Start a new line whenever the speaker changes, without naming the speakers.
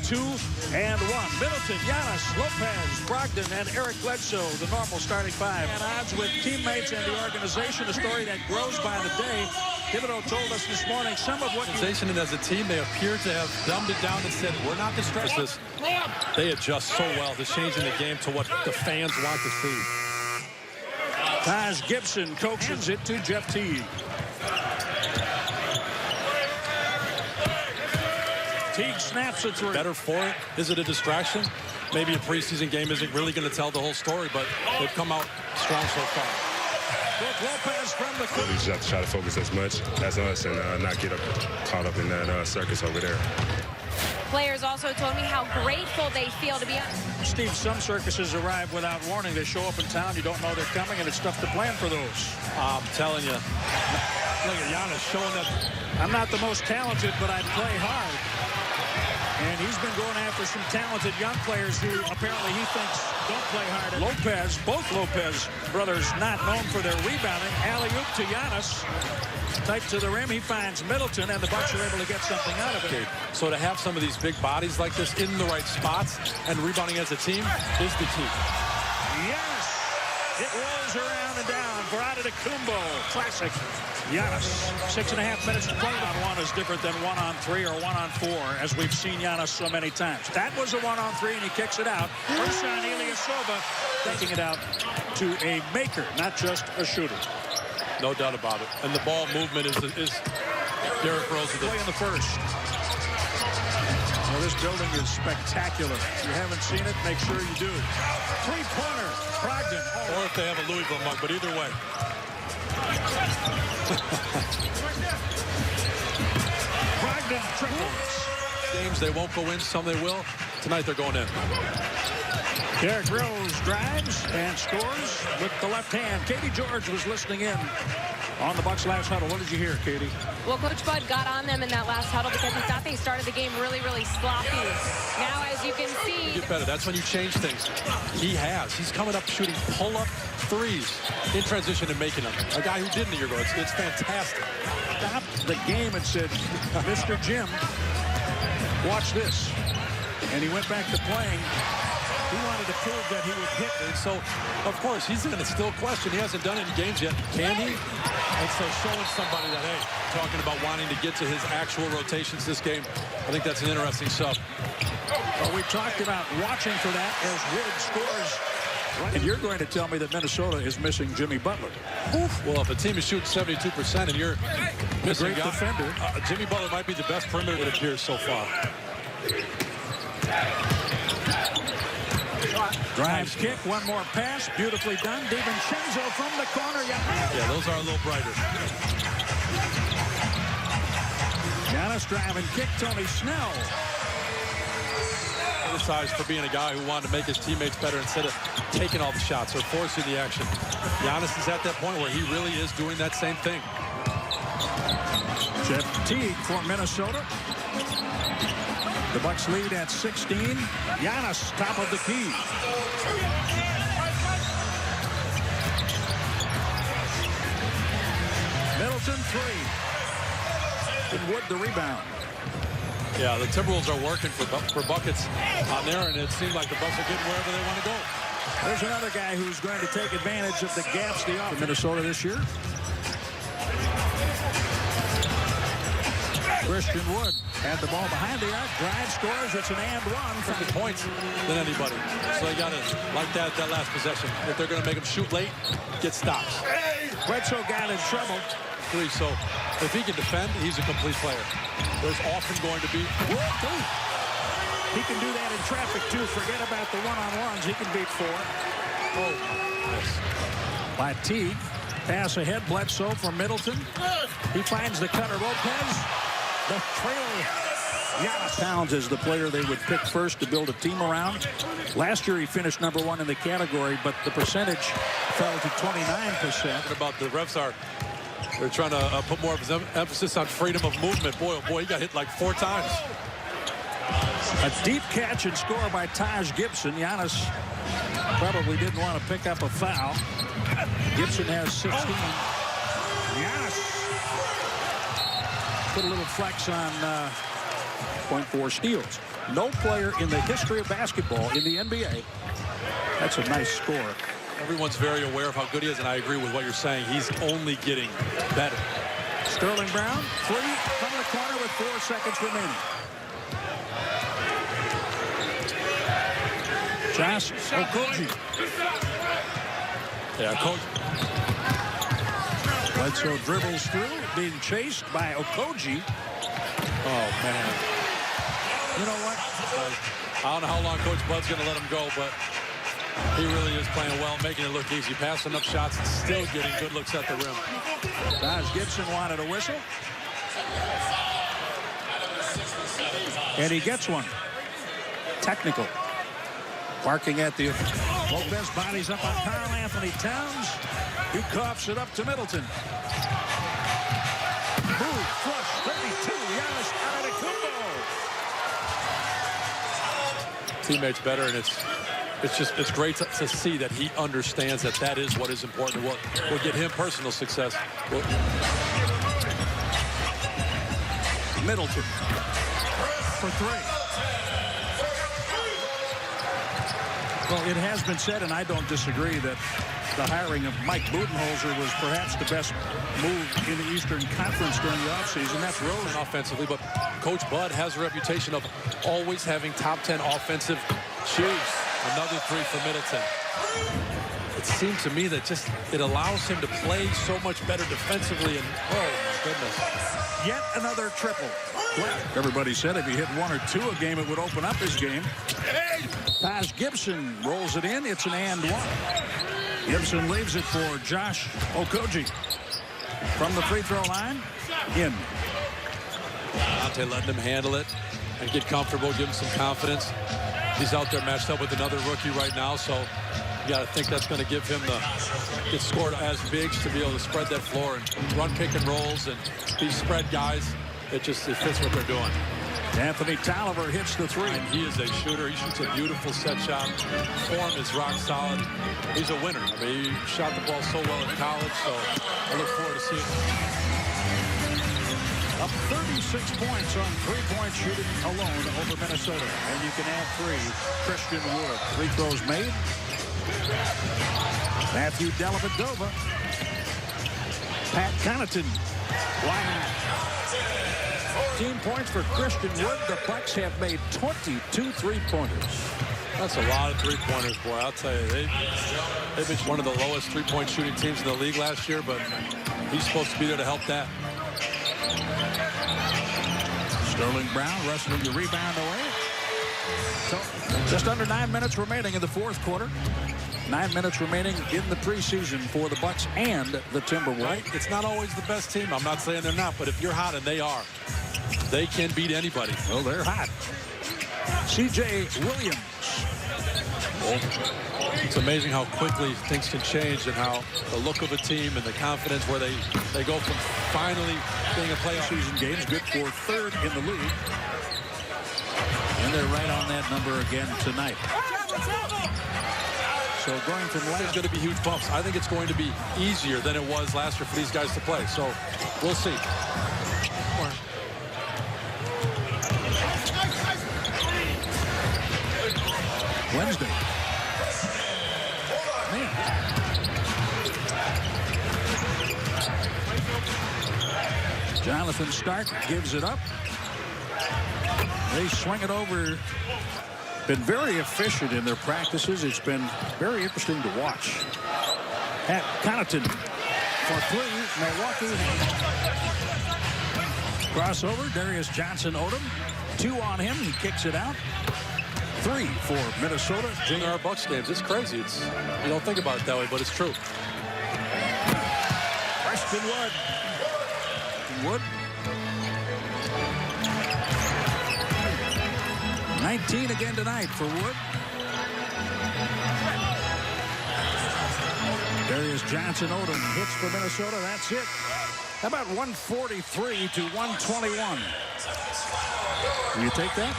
2 and 1. Middleton, Giannis, Lopez, Brogdon, and Eric Bledsoe, the normal starting five. And odds with teammates and the organization, a story that grows by the day. Thibodeau told us this morning some of what
organization, and as a team, they appear to have dumbed it down and said, we're not distracted. They adjust so well to changing the game to what the fans want to see.
Taj Gibson coaxes it to Jeff Teague. Teague snaps it through.
Better for it. Is it a distraction? Maybe a preseason game isn't really going to tell the whole story, but they've come out strong so far.
Lopez from the
we just have to try to focus as much as us and not get caught up in that circus over there.
Players also told me how grateful they feel to be on.
Steve, some circuses arrive without warning. They show up in town, you don't know they're coming, and it's tough to plan for those.
I'm telling you. Look at Giannis showing up.
I'm not the most talented, but I play hard. And he's been going after some talented young players who apparently he thinks don't play hard. Lopez, both Lopez brothers not known for their rebounding. Alley-oop to Giannis. Tight to the rim. He finds Middleton, and the Bucks are able to get something out of it.
Okay. So to have some of these big bodies like this in the right spots and rebounding as a team is the key.
Yes! It rolls around and down for Antetokounmpo. Classic. Giannis, 6.5 minutes to play. One is different than 1-on-3 or 1-on-4, as we've seen Giannis so many times. That was a 1-on-3, and he kicks it out. Ersan Ilyasova taking it out to a maker, not just a shooter.
No doubt about it. And the ball movement is Derrick Rose.
Play in the first. Well, this building is spectacular. If you haven't seen it, make sure you do. Three-pointer, Brogdon.
Or if they have a Louisville mug, but either way.
Brogdon triples.
Games they won't go in, some they will. Tonight they're going in.
Derrick Rose drives and scores with the left hand. Katie George was listening in on the Bucks' last huddle. What did you hear, Katie?
Well, Coach Bud got on them in that last huddle because he thought they started the game really, really sloppy. Now, as you can see...
Get better. That's when you change things. He has. He's coming up shooting pull-up threes in transition and making them. A guy who didn't a year ago. It's fantastic.
Stopped the game and said, Mr. Jim, watch this. And he went back to playing. He wanted to prove that he would hit.
And so, of course, he's going to still question. He hasn't done it in games yet. Can he? And so showing somebody that, hey, talking about wanting to get to his actual rotations this game, I think that's an interesting sub.
Well, we talked about watching for that as Wood scores. Right. And you're going to tell me that Minnesota is missing Jimmy Butler.
Oof. Well, if a team is shooting 72% and you're missing a
great defender,
Jimmy Butler might be the best perimeter it appears so far.
Drives, kick, one more pass, beautifully done. DiVincenzo from the corner.
Yeah, those are a little brighter.
Giannis driving, kick, Tony Snell.
Criticized for being a guy who wanted to make his teammates better instead of taking all the shots or forcing the action. Giannis is at that point where he really is doing that same thing.
Jeff Teague for Minnesota. The Bucks lead at 16. Giannis, top of the key. Middleton, three. And Wood, the rebound.
Yeah, the Timberwolves are working for buckets on there, and it seems like the Bucks are getting wherever they want to go.
There's another guy who's going to take advantage of the gaps the offense. Minnesota this year. Christian Wood had the ball behind the arc, drive, scores. It's an and one.
Quicker points than anybody. So they got to, like that last possession. If they're going to make him shoot late, get stops.
Bledsoe got in trouble.
Three, so if he can defend, he's a complete player. There's often going to be...
He can do that in traffic, too. Forget about the one-on-ones. He can beat four.
Oh, yes.
By Teague. Pass ahead, Bledsoe from Middleton. He finds the cutter, Lopez. The trailer. Giannis Towns is the player they would pick first to build a team around. Last year he finished #1 in the category, but the percentage fell to 29%.
What about the refs are? They're trying to put more emphasis on freedom of movement. Boy, oh boy, he got hit like 4 times.
A deep catch and score by Taj Gibson. Giannis probably didn't want to pick up a foul. Gibson has 16. Giannis put a little flex on .4 steals. No player in the history of basketball in the NBA. That's a nice score.
Everyone's very aware of how good he is, and I agree with what you're saying. He's only getting better.
Sterling Brown, 3 from the corner with 4 seconds remaining. Josh Okogie.
Yeah, Coach.
Bledsoe dribbles through, being chased by Okogie.
Oh, man.
You know what?
I don't know how long Coach Bud's going to let him go, but he really is playing well, making it look easy. Passing up shots and still getting good looks at the rim.
Taj Gibson wanted a whistle. And he gets one. Technical. Barking at the Lopez, bodies up on Karl Anthony Towns. He coughs it up to Middleton. Move, flush, 32. Giannis Antetokounmpo.
Teammates better, and it's great to see that he understands that is what is important. Will get him personal success.
Middleton for 3. Well, it has been said, and I don't disagree, that the hiring of Mike Budenholzer was perhaps the best move in the Eastern Conference during the offseason. That's Rose
offensively, but Coach Bud has a reputation of always having top 10 offensive shoes. Another 3 for Middleton. It seemed to me that it allows him to play so much better defensively, and oh my goodness.
Yet another triple. Well, everybody said if he hit 1 or 2 a game, it would open up his game. Taj Gibson rolls it in. It's an and 1. Gibson leaves it for Josh Okogie. From the free throw line, in.
Dante letting him handle it and get comfortable, give him some confidence. He's out there matched up with another rookie right now, so you got to think that's going to give him get scored as bigs to be able to spread that floor and run pick and rolls and these spread guys. It fits what they're doing.
Anthony Tolliver hits the 3.
And he is a shooter. He shoots a beautiful set shot. Form is rock solid. He's a winner. I mean, he shot the ball so well in college, so I look forward to seeing him.
Up 36 points on 3-point shooting alone over Minnesota. And you can add 3. Christian Wood. Free throws made. Matthew Dellavedova. Pat Connaughton. Wow. 15 points for Christian Wood. The Bucks have made 22 3-pointers.
That's a lot of 3-pointers, boy. I'll tell you, they've been one of the lowest 3-point shooting teams in the league last year, but he's supposed to be there to help that.
Sterling Brown wrestling the rebound away. So just under 9 minutes remaining in the fourth quarter. 9 minutes remaining in the preseason for the Bucks and the Timberwolves.
Right? It's not always the best team. I'm not saying they're not, but if you're hot, and they are, they can beat anybody.
Well, they're hot. C.J. Williams.
It's amazing how quickly things can change and how the look of a team and the confidence where they go from finally being a playoff
Season games, good for 3rd in the league. And they're right on that number again tonight. So going from last,
it's going to be huge bumps. I think it's going to be easier than it was last year for these guys to play. So we'll see.
Wednesday. Man. Jonathan Stark gives it up. They swing it over. Been very efficient in their practices. It's been very interesting to watch. Pat Connaughton for 3. Milwaukee. Crossover. Darius Johnson-Odom. 2 on him. He kicks it out. 3 for Minnesota.
In our Bucks games, it's crazy. You don't think about it that way, but it's true.
Christian Wood. Wood. 19 again tonight for Wood. Darius Johnson-Odom hits for Minnesota. That's it. How about 143 to 121? Will you take that?